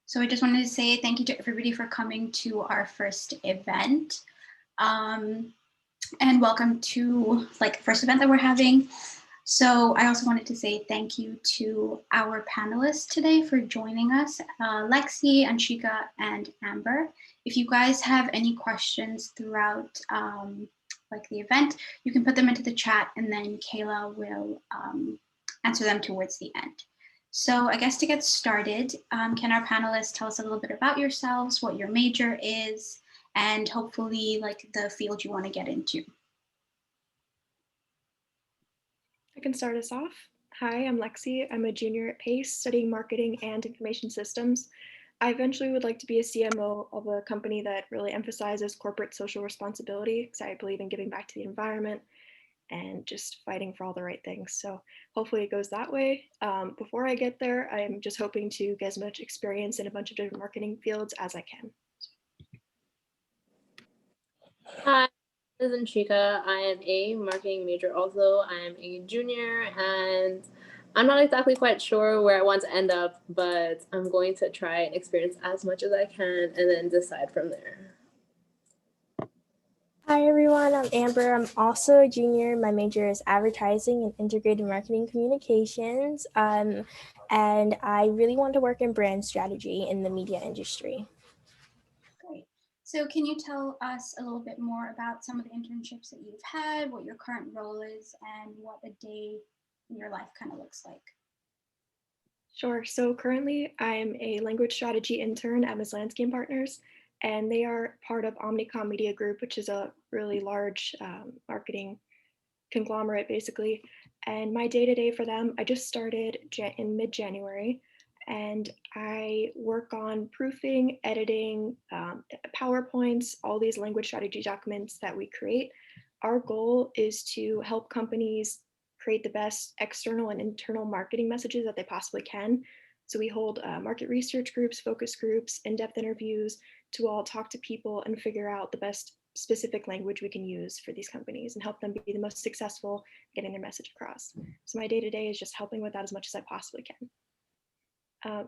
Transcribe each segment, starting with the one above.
So I just wanted to say thank you to everybody for coming to our first event. And welcome to the first event that we're having. So I also wanted to say thank you to our panelists today for joining us, Lexi, Anshika, and Amber. If you guys have any questions throughout the event, you can put them into the chat and then Kayla will answer them towards the end. So I guess to get started, can our panelists tell us a little bit about yourselves, what your major is, and hopefully the field you want to get into? I can start us off. Hi, I'm Lexi. I'm a junior at PACE studying marketing and information systems. I eventually would like to be a CMO of a company that really emphasizes corporate social responsibility, because I believe in giving back to the environment and just fighting for all the right things. So hopefully it goes that way. Before I get there, I'm just hoping to get as much experience in a bunch of different marketing fields as I can. Hi, this is Anshika. I am a marketing major also. I am a junior and I'm not exactly quite sure where I want to end up, but I'm going to try and experience as much as I can and then decide from there. Hi everyone, I'm Amber. I'm also a junior. My major is advertising and integrated marketing communications. And I really want to work in brand strategy in the media industry. Great. So can you tell us a little bit more about some of the internships that you've had, what your current role is, and what a day in your life kind of looks like? Sure. So currently I'm a language strategy intern at Ms. Landscape Partners, and they are part of Omnicom Media Group, which is a really large marketing conglomerate basically. And my day-to-day for them, I just started in mid-January, and I work on proofing, editing, PowerPoints, all these language strategy documents that we create. Our goal is to help companies create the best external and internal marketing messages that they possibly can. So we hold market research groups, focus groups, in-depth interviews to all talk to people and figure out the best specific language we can use for these companies and help them be the most successful getting their message across. So my day-to-day is just helping with that as much as I possibly can.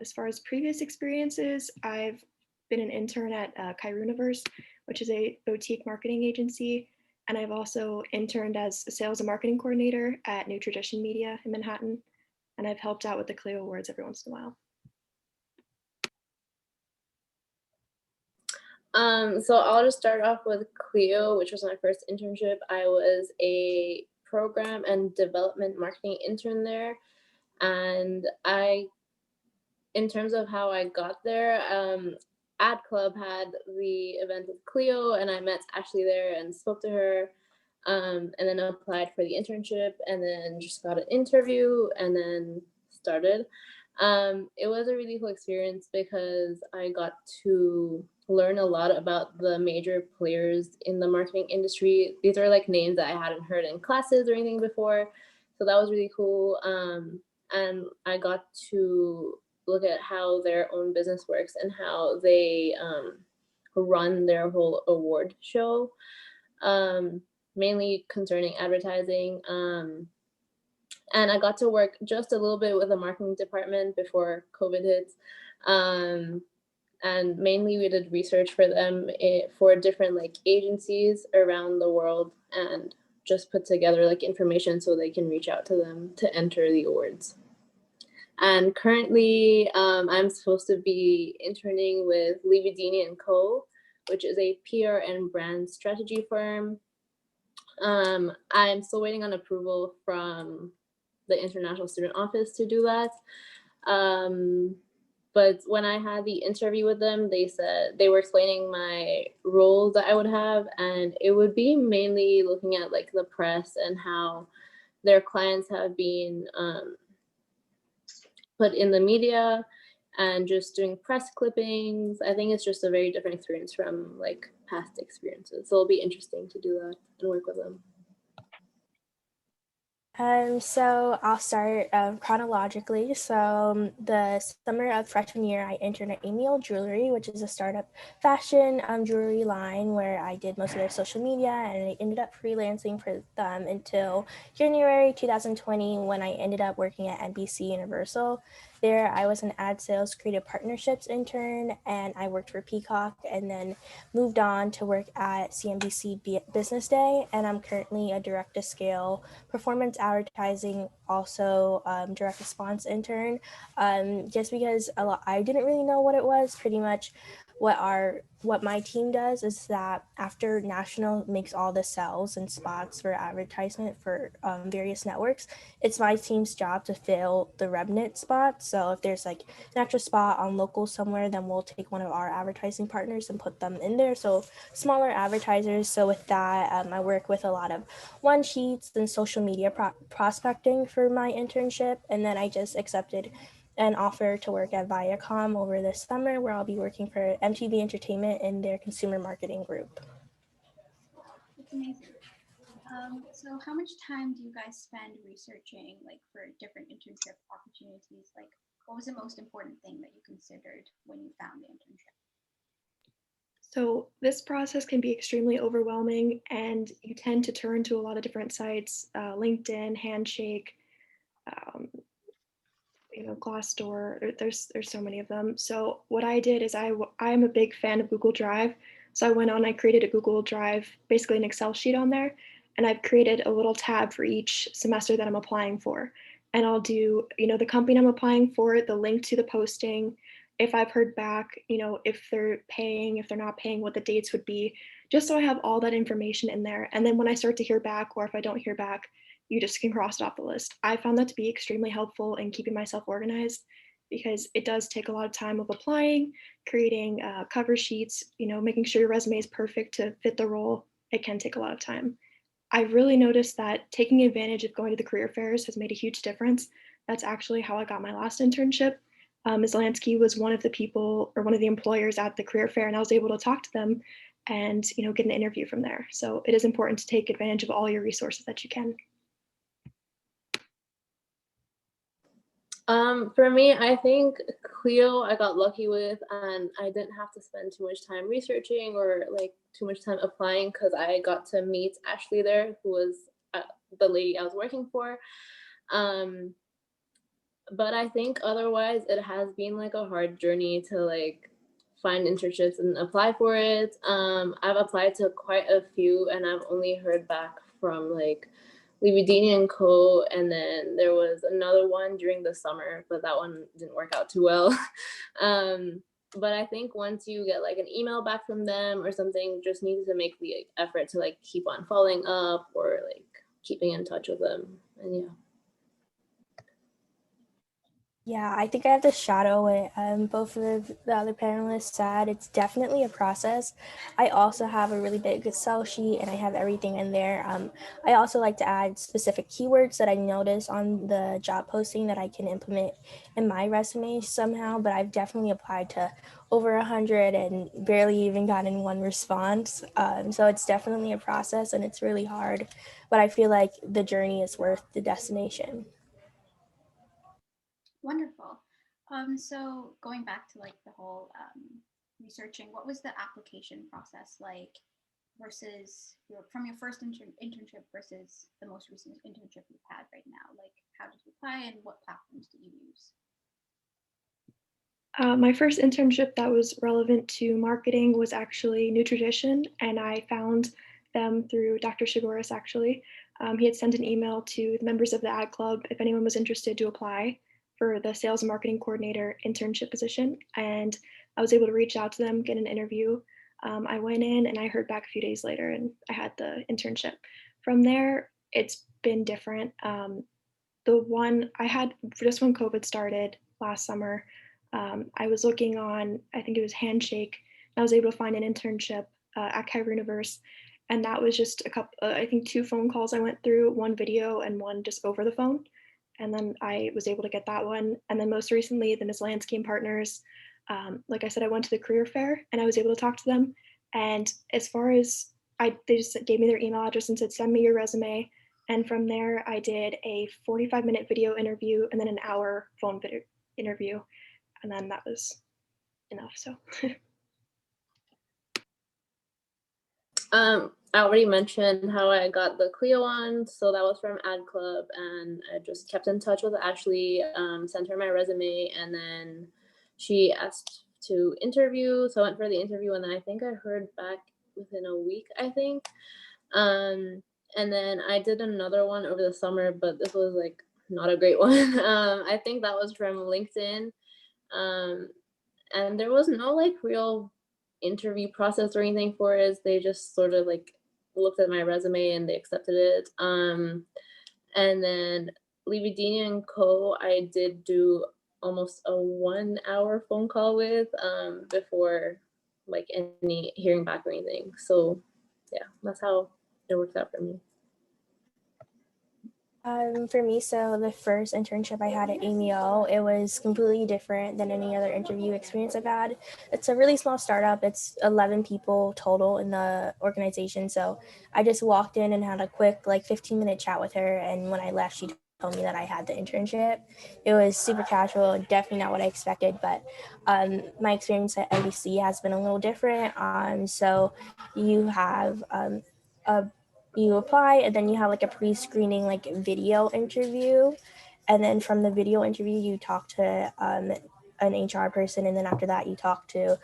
As far as previous experiences, I've been an intern at Kairuniverse, which is a boutique marketing agency. And I've also interned as a sales and marketing coordinator at New Tradition Media in Manhattan. And I've helped out with the Clio Awards every once in a while. So I'll just start off with Clio, which was my first internship. I was a program and development marketing intern there. And in terms of how I got there, Ad Club had the event with Clio, and I met Ashley there and spoke to her, and then applied for the internship, and then just got an interview, and then started. It was a really cool experience because I got to learn a lot about the major players in the marketing industry. These are like names that I hadn't heard in classes or anything before, so that was really cool. And I got to look at how their own business works and how they run their whole award show, mainly concerning advertising. And I got to work just a little bit with the marketing department before COVID hits. And mainly we did research for them for different agencies around the world and just put together information so they can reach out to them to enter the awards. And currently, I'm supposed to be interning with Lividini & Co., which is a PR and brand strategy firm. I'm still waiting on approval from the International Student Office to do that. But when I had the interview with them, they said they were explaining my roles that I would have, and it would be mainly looking at the press and how their clients have been put in the media and just doing press clippings. I think it's just a very different experience from past experiences. So it'll be interesting to do that and work with them. So I'll start chronologically. So the summer of freshman year, I interned at Amiel Jewelry, which is a startup fashion jewelry line where I did most of their social media, and I ended up freelancing for them until January 2020 when I ended up working at NBC Universal. There, I was an ad sales creative partnerships intern, and I worked for Peacock, and then moved on to work at CNBC Business Day, and I'm currently a direct to scale performance advertising, also direct response intern. Just because I didn't really know what it was. Pretty much what my team does is that after national makes all the sales and spots for advertisement for various networks, it's my team's job to fill the remnant spots. So if there's like an extra spot on local somewhere, then we'll take one of our advertising partners and put them in there. So smaller advertisers. So with that, I work with a lot of one sheets and social media prospecting for my internship. And then I just accepted an offer to work at Viacom over this summer, where I'll be working for MTV Entertainment in their consumer marketing group. That's amazing. So how much time do you guys spend researching, like, for different internship opportunities? Like, what was the most important thing that you considered when you found the internship? So this process can be extremely overwhelming, and you tend to turn to a lot of different sites, LinkedIn, Handshake, um, Glassdoor. There's so many of them. So what I did is I am a big fan of Google Drive. So I went on, I created a Google Drive, basically an Excel sheet on there, and I've created a little tab for each semester that I'm applying for. And I'll do, the company I'm applying for, the link to the posting, if I've heard back, if they're paying, if they're not paying, what the dates would be, just so I have all that information in there. And then when I start to hear back, or if I don't hear back, you just can cross it off the list. I found that to be extremely helpful in keeping myself organized, because it does take a lot of time of applying, creating cover sheets, making sure your resume is perfect to fit the role. It can take a lot of time. I've really noticed that taking advantage of going to the career fairs has made a huge difference. That's actually how I got my last internship. Ms. Lansky was one of the people, or one of the employers at the career fair, and I was able to talk to them and get an interview from there. So it is important to take advantage of all your resources that you can. For me, I think Clio I got lucky with, and I didn't have to spend too much time researching or like too much time applying, because I got to meet Ashley there, who was the lady I was working for. But I think otherwise it has been like a hard journey to like find internships and apply for it. I've applied to quite a few, and I've only heard back from like Lividini and Co. And then there was another one during the summer, but that one didn't work out too well. But I think once you get like an email back from them or something, just need to make the effort to like keep on following up or like keeping in touch with them. And yeah. Yeah, I think I have to shadow what both of the other panelists said. It's definitely a process. I also have a really big Excel sheet, and I have everything in there. I also like to add specific keywords that I notice on the job posting that I can implement in my resume somehow, but I've definitely applied to over 100 and barely even gotten one response. So it's definitely a process, and it's really hard, but I feel like the journey is worth the destination. Wonderful. So going back to like the whole researching, what was the application process like versus from your first internship versus the most recent internship you've had right now? Like, how did you apply and what platforms did you use? My first internship that was relevant to marketing was actually New Tradition, and I found them through Dr. Shigoris, actually. He had sent an email to the members of the ad club if anyone was interested to apply for the sales and marketing coordinator internship position, and I was able to reach out to them, get an interview. I went in and I heard back a few days later, and I had the internship. From there, it's been different. The one I had just when COVID started last summer, I was looking on, I think it was Handshake. I was able to find an internship at Kyber Universe. And that was just a couple, I think 2 phone calls I went through, one video and one just over the phone. And then I was able to get that one. And then most recently, the Ms. Lansky and Partners. Like I said, I went to the career fair and I was able to talk to them. And as far as they just gave me their email address and said, send me your resume. And from there, I did a 45-minute video interview and then an hour phone video interview. And then that was enough. So I already mentioned how I got the Clio one, so that was from Ad Club, and I just kept in touch with Ashley, sent her my resume, and then she asked to interview, so I went for the interview, and then I think I heard back within a week, I think. And then I did another one over the summer, but this was like not a great one. I think that was from LinkedIn. And there was no like real interview process or anything for it. They just sort of like looked at my resume and they accepted it. And then Lividini and Co. I did do almost a 1 hour phone call with before like any hearing back or anything. So yeah, that's how it worked out for me. For me, so the first internship I had at AMEO, it was completely different than any other interview experience I've had. It's a really small startup. It's 11 people total in the organization. So I just walked in and had a quick 15-minute chat with her. And when I left, she told me that I had the internship. It was super casual, definitely not what I expected, but my experience at NBC has been a little different. So you have a you apply and then you have a pre-screening video interview, and then from the video interview you talk to an HR person, and then after that you talk to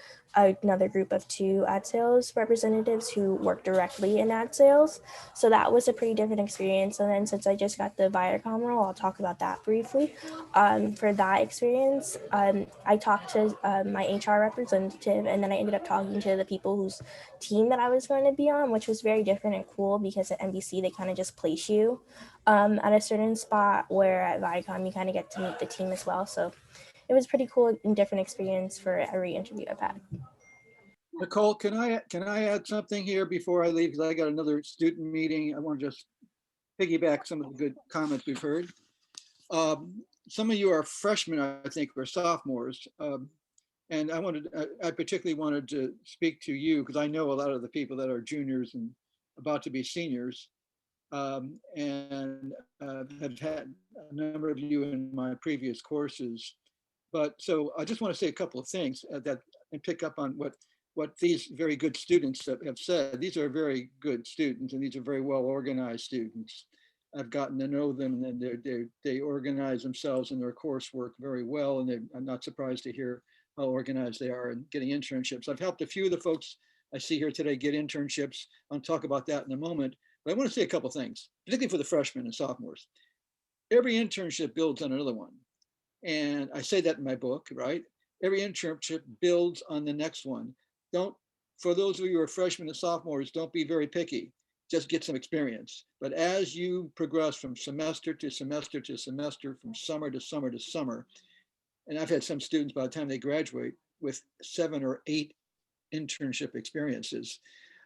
another group of 2 ad sales representatives who work directly in ad sales. So that was a pretty different experience. And then since I just got the Viacom role, I'll talk about that briefly. For that experience, I talked to my HR representative, and then I ended up talking to the people whose team that I was going to be on, which was very different and cool because at NBC they kind of just place you at a certain spot, where at Viacom you kind of get to meet the team as well. So it was pretty cool and different experience for every interview I've had. Nicole, can I add something here before I leave? Because I got another student meeting. I want to just piggyback some of the good comments we've heard. Some of you are freshmen, I think, or sophomores. And I particularly wanted to speak to you because I know a lot of the people that are juniors and about to be seniors, and have had a number of you in my previous courses. But so I just want to say a couple of things that and pick up on what these very good students have said. These are very good students, and these are very well organized students. I've gotten to know them, and they organize themselves in their coursework very well, and I'm not surprised to hear how organized they are in getting internships. I've helped a few of the folks I see here today get internships. I'll talk about that in a moment, but I want to say a couple of things, particularly for the freshmen and sophomores. Every internship builds on another one. And I say that in my book, right? Every internship builds on the next one. For those of you who are freshmen and sophomores, don't be very picky. Just get some experience. But as you progress from semester to semester to semester, from summer to summer to summer, and I've had some students by the time they graduate with 7 or 8 internship experiences.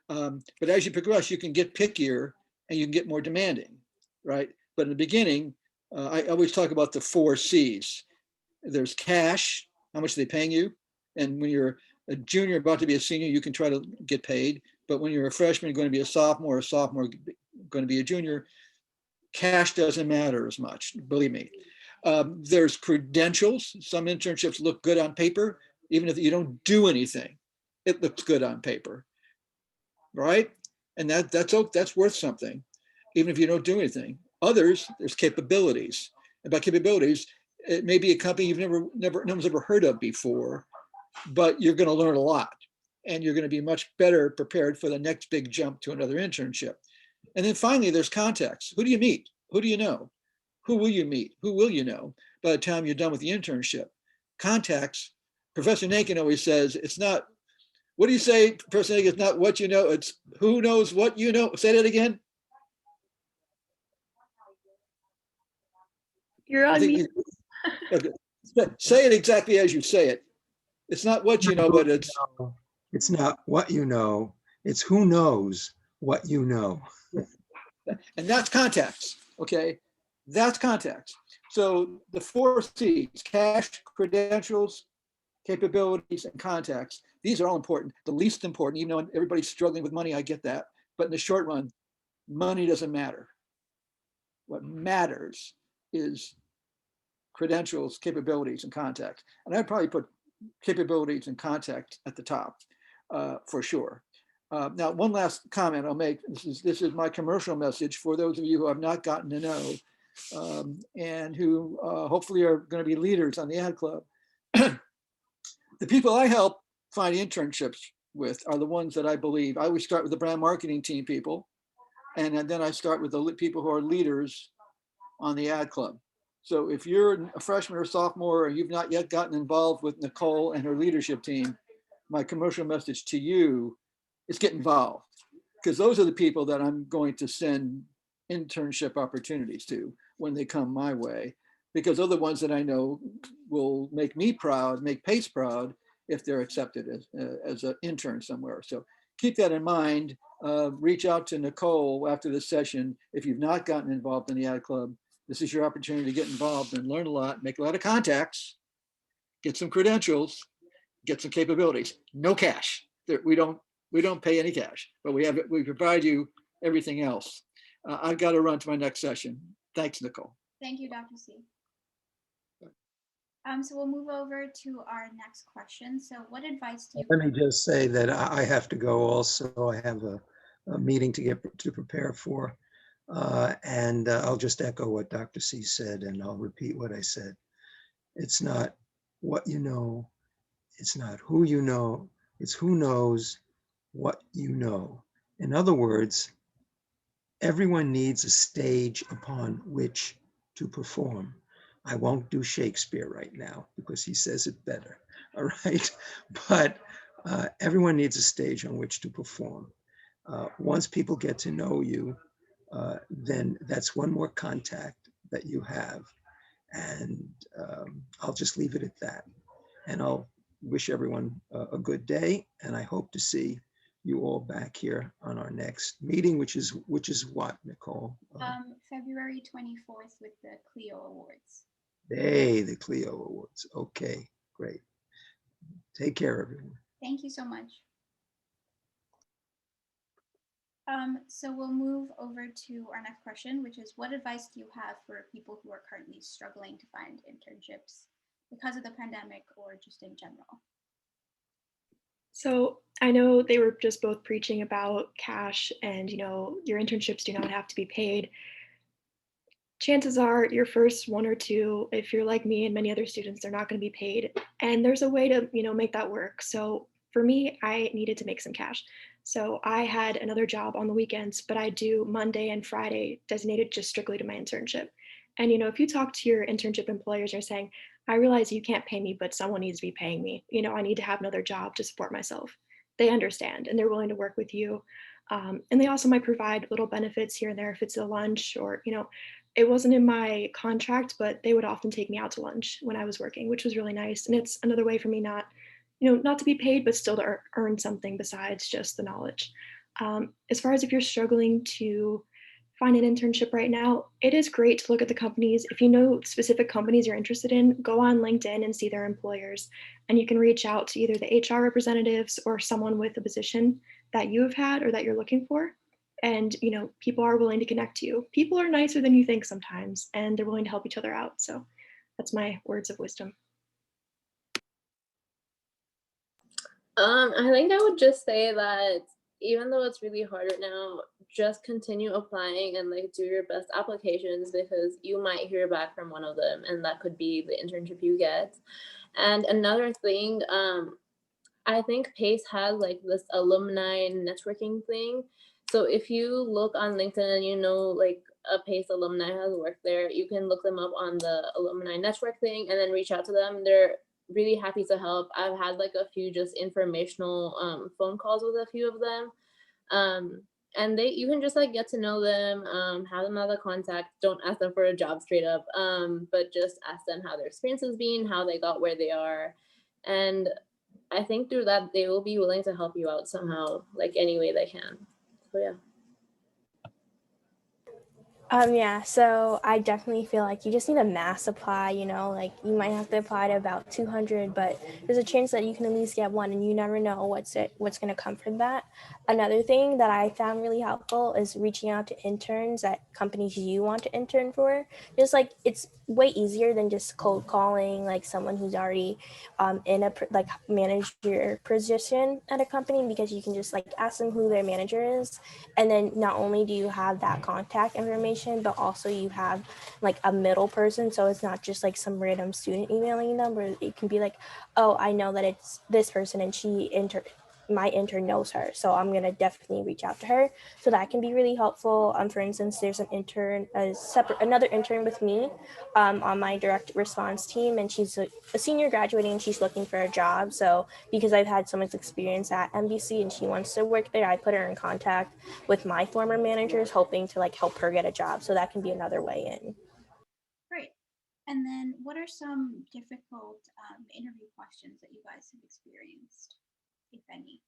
But as you progress, you can get pickier and you can get more demanding, right? But in the beginning, I always talk about the 4 C's. There's cash, how much are they paying you? And when you're a junior about to be a senior, you can try to get paid. But when you're a freshman going to be a sophomore going to be a junior, cash doesn't matter as much, believe me. There's credentials. Some internships look good on paper, even if you don't do anything, it looks good on paper, right? And that's worth something, even if you don't do anything. Others, there's capabilities. And by capabilities, it may be a company no one's ever heard of before, but you're going to learn a lot, and you're going to be much better prepared for the next big jump to another internship. And then finally, there's context. Who do you meet? Who do you know? Who will you meet? Who will you know by the time you're done with the internship? Contacts. Professor Nankin always says, it's not, what do you say, Professor Nankin? It's not what you know, it's who knows what you know. Say that again. You're on mute. Say it exactly as you say it. It's not what you know, but it's not what you know, it's who knows what you know. And that's contacts, okay? That's contacts. So the 4 C's, cash, credentials, capabilities, and contacts, these are all important. The least important, even though everybody's struggling with money, I get that. But in the short run, money doesn't matter. What matters is credentials, capabilities, and contacts. And I'd probably put capabilities and contact at the top for sure. Now, one last comment I'll make. This is my commercial message for those of you who have not gotten to know and who hopefully are going to be leaders on the ad club. The people I help find internships with are the ones that I believe. I always start with the brand marketing team people, and then I start with the people who are leaders on the ad club. So if you're a freshman or sophomore and you've not yet gotten involved with Nicole and her leadership team, my commercial message to you is get involved, because those are the people that I'm going to send internship opportunities to when they come my way, because they're the ones that I know will make me proud, make PACE proud if they're accepted as an intern somewhere. So keep that in mind. Reach out to Nicole after this session. If you've not gotten involved in the ad club, this is your opportunity to get involved and learn a lot, make a lot of contacts, get some credentials, get some capabilities. No cash. We don't pay any cash, but we provide you everything else. I've got to run to my next session. Thanks, Nicole. Thank you, Dr. C. So we'll move over to our next question. So what advice do you— Let me just say that I have to go also. I have a meeting to prepare for. And I'll just echo what Dr. C said, and I'll repeat what I said. It's not what you know. It's not who you know. It's who knows what you know. In other words, everyone needs a stage upon which to perform. I won't do Shakespeare right now because he says it better, all right? But everyone needs a stage on which to perform. Once people get to know you, then that's one more contact that you have. And I'll just leave it at that. And I'll wish everyone a good day. And I hope to see you all back here on our next meeting, which is what, Nicole? February 24th with the Clio Awards. Hey, the Clio Awards. Okay, great. Take care, everyone. Thank you so much. So we'll move over to our next question, which is, what advice do you have for people who are currently struggling to find internships because of the pandemic or just in general? So I know they were just both preaching about cash and, your internships do not have to be paid. Chances are your first one or two, if you're like me and many other students, they're not going to be paid. And there's a way to, make that work. So for me, I needed to make some cash. So I had another job on the weekends, but I do Monday and Friday designated just strictly to my internship. And, if you talk to your internship employers, you're saying, I realize you can't pay me, but someone needs to be paying me. I need to have another job to support myself. They understand and they're willing to work with you. And they also might provide little benefits here and there if it's a lunch or, it wasn't in my contract, but they would often take me out to lunch when I was working, which was really nice. And it's another way for me not to be paid, but still to earn something besides just the knowledge. As far as if you're struggling to find an internship right now, it is great to look at the companies. If you know specific companies you're interested in, go on LinkedIn and see their employers. And you can reach out to either the HR representatives or someone with a position that you have had or that you're looking for. And, people are willing to connect to you. People are nicer than you think sometimes, and they're willing to help each other out. So that's my words of wisdom. I think I would just say that even though it's really hard right now, just continue applying and do your best applications, because you might hear back from one of them and that could be the internship you get. And another thing, I think PACE has this alumni networking thing. So if you look on LinkedIn and a PACE alumni has worked there, you can look them up on the alumni network thing and then reach out to them. They're really happy to help. I've had a few just informational phone calls with a few of them. And you can just get to know them, have them as a contact. Don't ask them for a job straight up, but just ask them how their experience has been, how they got where they are. And I think through that, they will be willing to help you out somehow, any way they can. So yeah. Yeah, so I definitely feel like you just need a mass apply, you might have to apply to about 200, but there's a chance that you can at least get one, and you never know what's going to come from that. Another thing that I found really helpful is reaching out to interns at companies you want to intern for. Just it's way easier than just cold calling like someone who's already in a like manager position at a company, because you can just like ask them who their manager is, and then not only do you have that contact information, but also you have like a middle person, so it's not just like some random student emailing them, where it can be like, oh, I know that it's this person and my intern knows her, so I'm gonna definitely reach out to her. So that can be really helpful. For instance, there's another intern with me on my direct response team, and she's a senior graduating and she's looking for a job. So because I've had so much experience at MBC and she wants to work there, I put her in contact with my former managers, hoping to like help her get a job. So that can be another way in. Great. And then what are some difficult interview questions that you guys have experienced, if any?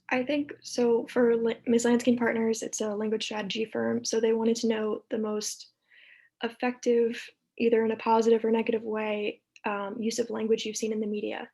I think so for Ms. Lansking Partners, it's a language strategy firm. So they wanted to know the most effective, either in a positive or negative way, use of language you've seen in the media.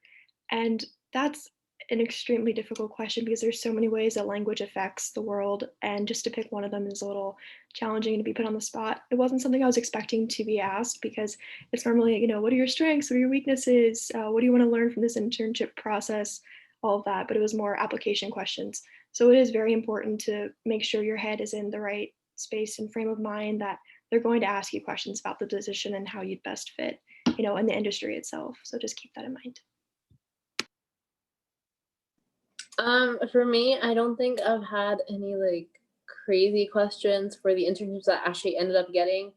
And that's an extremely difficult question because there's so many ways that language affects the world. And just to pick one of them is a little challenging to be put on the spot. It wasn't something I was expecting to be asked, because it's normally, you know, what are your strengths? What are your weaknesses? What do you want to learn from this internship process? All of that, but it was more application questions. So it is very important to make sure your head is in the right space and frame of mind, that they're going to ask you questions about the position and how you'd best fit, you know, in the industry itself. So just keep that in mind. For me, I don't think I've had any like crazy questions for the internships that I actually ended up getting.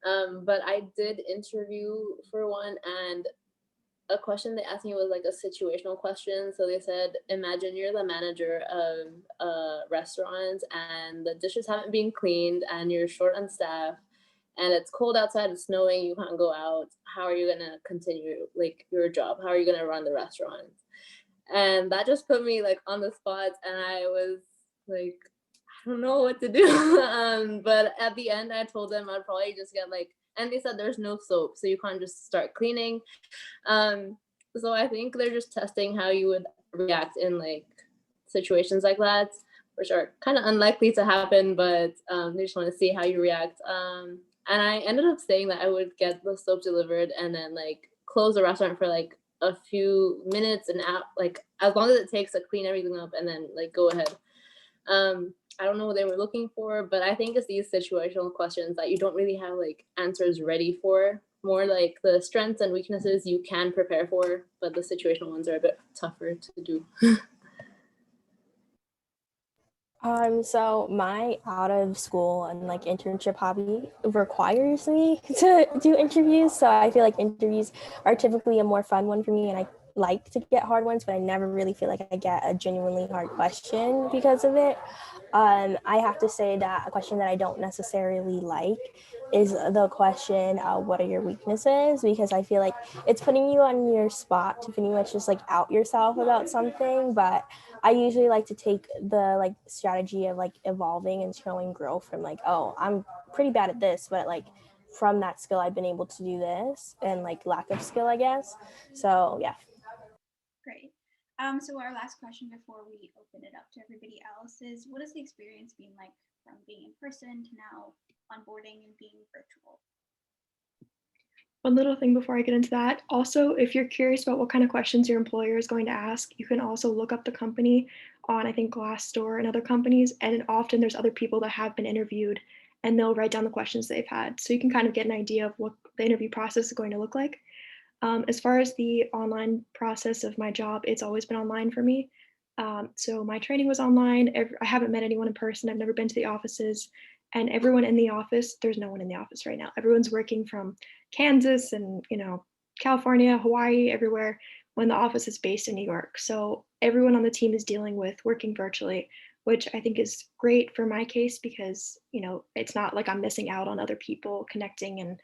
But I did interview for one, and a question they asked me was like a situational question. So they said, imagine you're the manager of a restaurant and the dishes haven't been cleaned and you're short on staff and it's cold outside, it's snowing, you can't go out. How are you gonna continue like your job? How are you gonna run the restaurant? And that just put me like on the spot, and I was like, I don't know what to do. But at the end I told them I'd probably just get like, and they said there's no soap, so you can't just start cleaning. So I think they're just testing how you would react in like situations like that, which are kind of unlikely to happen, but they just want to see how you react. And I ended up saying that I would get the soap delivered and then like close the restaurant for like a few minutes and out, like as long as it takes to clean everything up, and then like go ahead. I don't know what they were looking for, but I think it's these situational questions that you don't really have like answers ready for. More like the strengths and weaknesses you can prepare for, but the situational ones are a bit tougher to do. So my out of school and like internship hobby requires me to do interviews. So I feel like interviews are typically a more fun one for me, and I like to get hard ones, but I never really feel like I get a genuinely hard question because of it. I have to say that a question that I don't necessarily like is the question, what are your weaknesses? Because I feel like it's putting you on your spot to pretty much just like out yourself about something. But I usually like to take the like strategy of like evolving and showing growth from like, oh, I'm pretty bad at this, but like from that skill, I've been able to do this, and like lack of skill, I guess. So yeah. Great. So our last question before we open it up to everybody else is, what has the experience been like from being in person to now onboarding and being virtual? One little thing before I get into that, also, if you're curious about what kind of questions your employer is going to ask, you can also look up the company on, I think, Glassdoor and other companies, and often there's other people that have been interviewed, and they'll write down the questions they've had. So you can kind of get an idea of what the interview process is going to look like. As far as the online process of my job, it's always been online for me. So my training was online. I haven't met anyone in person. I've never been to the offices, and everyone in the office, there's no one in the office right now. Everyone's working from Kansas and, you know, California, Hawaii, everywhere, when the office is based in New York. So everyone on the team is dealing with working virtually, which I think is great for my case because, you know, it's not like I'm missing out on other people connecting and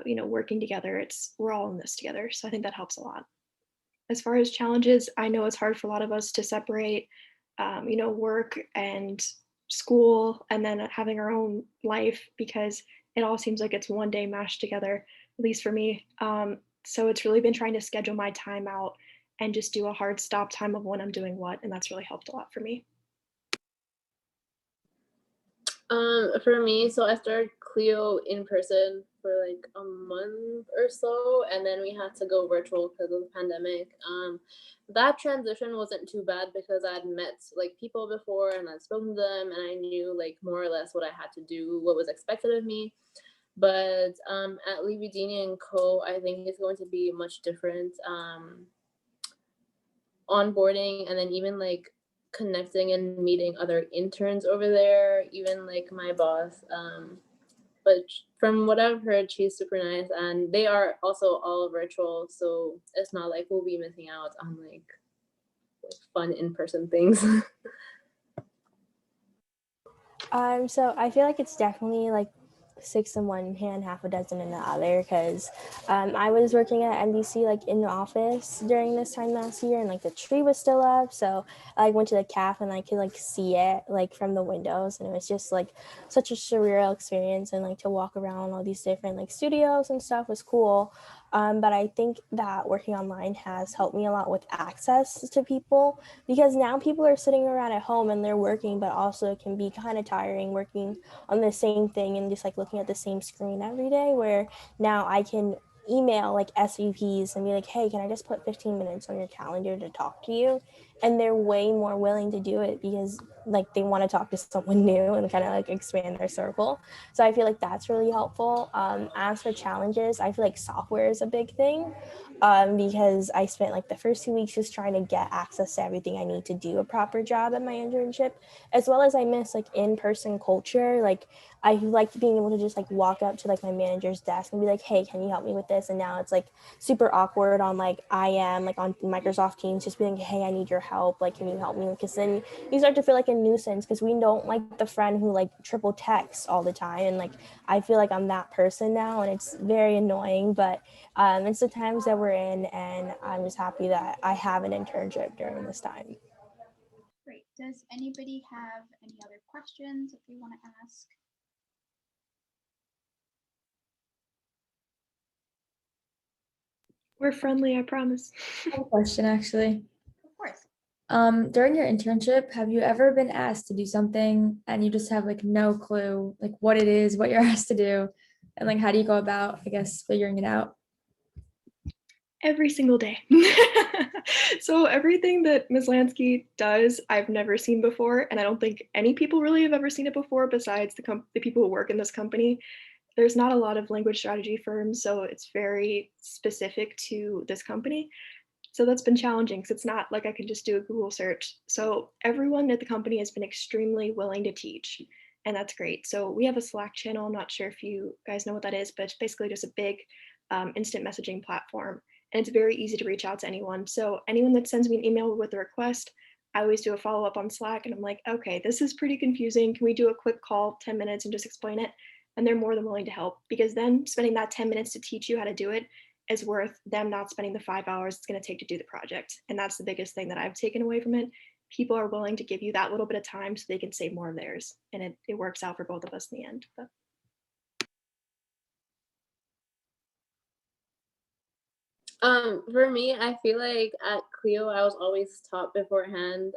you know, working together. We're all in this together. So I think that helps a lot. As far as challenges, I know it's hard for a lot of us to separate, you know, work and school and then having our own life, because it all seems like it's one day mashed together, at least for me. So it's really been trying to schedule my time out and just do a hard stop time of when I'm doing what. And that's really helped a lot for me. For me, so I started Clio in person for like a month or so, and then we had to go virtual because of the pandemic. That transition wasn't too bad because I'd met like people before and I'd spoken to them, and I knew like more or less what I had to do, what was expected of me. But at Levy Dini and Co, I think it's going to be much different. Onboarding, and then even like connecting and meeting other interns over there, even like my boss. But from what I've heard, she's super nice, and they are also all virtual, so it's not like we'll be missing out on like fun in-person things. So I feel like it's definitely like six in one hand, half a dozen in the other, because I was working at NBC like in the office during this time last year, and like the tree was still up, so I like went to the caf and I could like see it like from the windows, and it was just like such a surreal experience, and like to walk around all these different like studios and stuff was cool. But I think that working online has helped me a lot with access to people, because now people are sitting around at home and they're working, but also it can be kind of tiring working on the same thing and just like looking at the same screen every day, where now I can email like SVPs and be like, hey, can I just put 15 minutes on your calendar to talk to you? And they're way more willing to do it because like they want to talk to someone new and kind of like expand their circle. So I feel like that's really helpful. As for challenges, I feel like software is a big thing, because I spent like the first 2 weeks just trying to get access to everything I need to do a proper job at my internship, as well as I miss like in-person culture. Like I liked being able to just like walk up to like my manager's desk and be like, hey, can you help me with this? And now it's like super awkward on like IM, like on Microsoft Teams, just being, hey, I need your help. Like, can you help me? Because then you start to feel like a nuisance because we don't like the friend who like triple texts all the time. And like, I feel like I'm that person now, and it's very annoying, but it's the times that we're in, and I'm just happy that I have an internship during this time. Great. Does anybody have any other questions that they want to ask? We're friendly, I promise. I have a question actually. Of course. During your internship, have you ever been asked to do something and you just have like no clue like what it is, what you're asked to do, and like how do you go about, I guess, figuring it out? Every single day. So everything that Ms. Lansky does, I've never seen before, and I don't think any people really have ever seen it before besides the people who work in this company. There's not a lot of language strategy firms, so it's very specific to this company. So that's been challenging because it's not like I can just do a Google search. So everyone at the company has been extremely willing to teach, and that's great. So we have a Slack channel. I'm not sure if you guys know what that is, but it's basically just a big instant messaging platform. And it's very easy to reach out to anyone. So anyone that sends me an email with a request, I always do a follow-up on Slack, and I'm like, okay, this is pretty confusing. Can we do a quick call, 10 minutes, and just explain it? And they're more than willing to help, because then spending that 10 minutes to teach you how to do it is worth them not spending the 5 hours it's going to take to do the project. And that's the biggest thing that I've taken away from it. People are willing to give you that little bit of time so they can save more of theirs. And it works out for both of us in the end. But For me, I feel like at Clio, I was always taught beforehand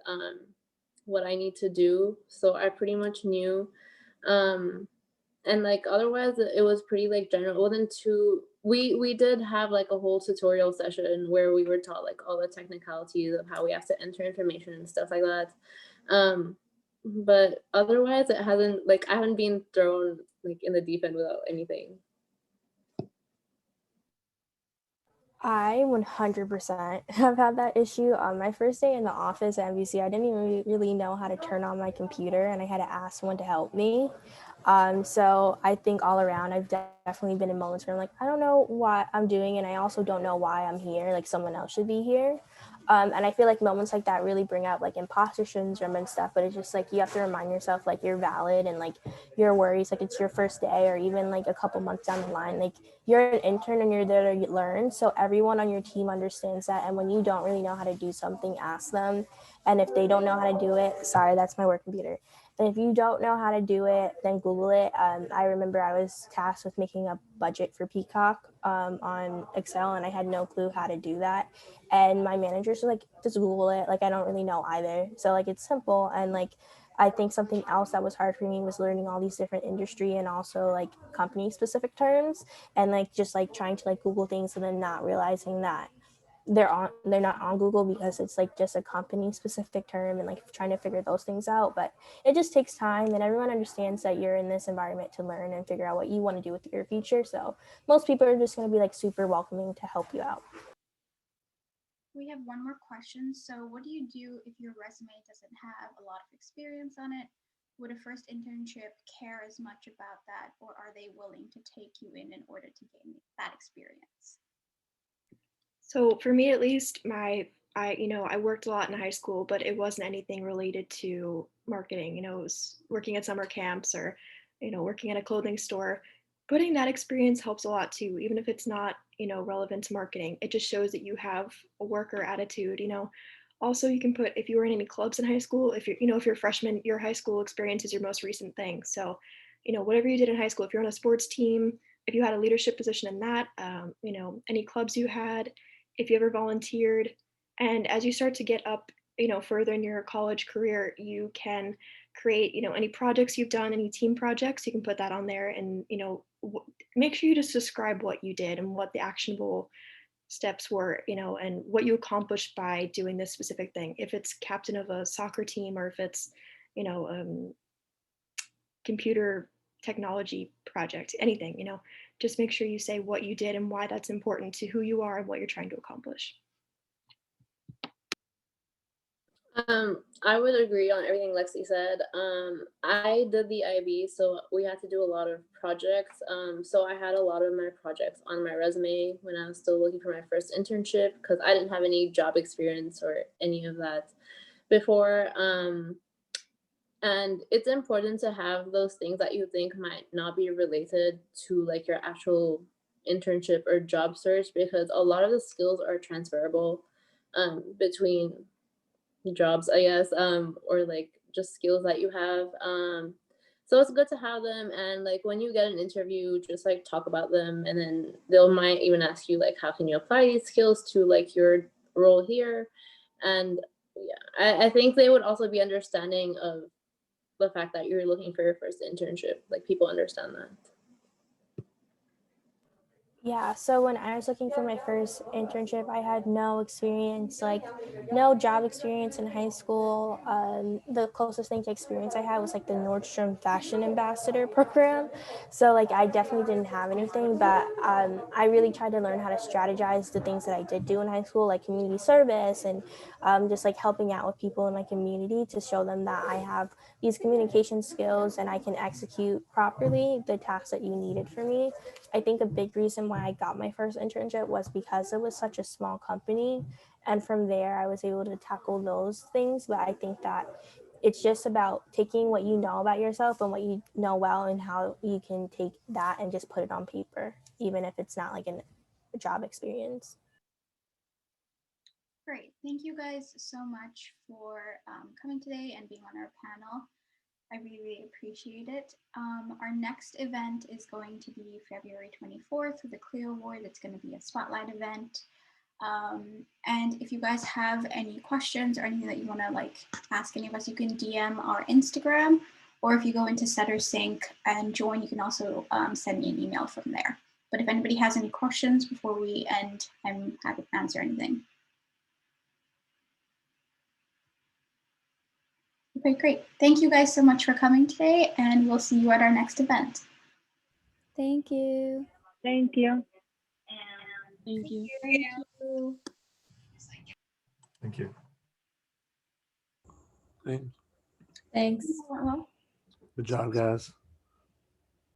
what I need to do, so I pretty much knew. And like otherwise, it was pretty like general. It wasn't too. We did have like a whole tutorial session where we were taught like all the technicalities of how we have to enter information and stuff like that. But otherwise, it hasn't like I haven't been thrown like in the deep end without anything. I 100% have had that issue. On my first day in the office at NBC, I didn't even really know how to turn on my computer, and I had to ask someone to help me. So I think all around, I've definitely been in moments where I'm like, I don't know what I'm doing, and I also don't know why I'm here. Like someone else should be here. And I feel like moments like that really bring out like imposter syndrome and stuff. But it's just like you have to remind yourself like you're valid, and like your worries, like it's your first day or even like a couple months down the line. Like you're an intern and you're there to learn. So everyone on your team understands that. And when you don't really know how to do something, ask them. And if they don't know how to do it, sorry, that's my work computer. And if you don't know how to do it, then Google it. I remember I was tasked with making a budget for Peacock on Excel, and I had no clue how to do that. And my managers were like, just Google it. Like, I don't really know either. So like, it's simple. And like, I think something else that was hard for me was learning all these different industry and also like company specific terms, and like just like trying to like Google things and then not realizing that they're not on Google because it's like just a company specific term, and like trying to figure those things out. But it just takes time, and everyone understands that you're in this environment to learn and figure out what you want to do with your future. So most people are just going to be like super welcoming to help you out. We have one more question. So what do you do if your resume doesn't have a lot of experience on it? Would a first internship care as much about that, or are they willing to take you in order to gain that experience? So for me, at least, I worked a lot in high school, but it wasn't anything related to marketing. It was working at summer camps or, working at a clothing store. Putting that experience helps a lot too, even if it's not, relevant to marketing. It just shows that you have a worker attitude. Also, you can put if you were in any clubs in high school. If you're a freshman, your high school experience is your most recent thing. So, whatever you did in high school, if you're on a sports team, if you had a leadership position in that, any clubs you had, if you ever volunteered. And as you start to get up, further in your college career, you can create, any projects you've done, any team projects, you can put that on there and, make sure you just describe what you did and what the actionable steps were, and what you accomplished by doing this specific thing. If it's captain of a soccer team or if it's, you know, computer technology project, anything, just make sure you say what you did and why that's important to who you are and what you're trying to accomplish. I would agree on everything Lexi said. I did the IB, so we had to do a lot of projects. So I had a lot of my projects on my resume when I was still looking for my first internship because I didn't have any job experience or any of that before. And it's important to have those things that you think might not be related to like your actual internship or job search because a lot of the skills are transferable between jobs, I guess, or like just skills that you have. So it's good to have them, and like when you get an interview, just like talk about them, and then they'll might even ask you like, how can you apply these skills to like your role here? And yeah, I think they would also be understanding of the fact that you're looking for your first internship. Like people understand that. Yeah, so when I was looking for my first internship, I had no experience, like no job experience in high school. The closest thing to experience I had was like the Nordstrom Fashion Ambassador program. So like I definitely didn't have anything, but I really tried to learn how to strategize the things that I did do in high school, like community service and just like helping out with people in my community to show them that I have these communication skills and I can execute properly the tasks that you needed for me. I think a big reason why I got my first internship was because it was such a small company. And from there, I was able to tackle those things. But I think that it's just about taking what you know about yourself and what you know well and how you can take that and just put it on paper, even if it's not like a job experience. Great. Thank you guys so much for coming today and being on our panel. I really, really appreciate it. Our next event is going to be February 24th with the Clio Award. It's going to be a spotlight event. And if you guys have any questions or anything that you want to like ask any of us, you can DM our Instagram, or if you go into Setter Sync and join, you can also send me an email from there. But if anybody has any questions before we end, I'm happy to answer anything. Okay, great. Thank you guys so much for coming today, and we'll see you at our next event. Thank you. Thank you. Thank you. Thank you. Thank you. Thanks. Well, Good job, guys.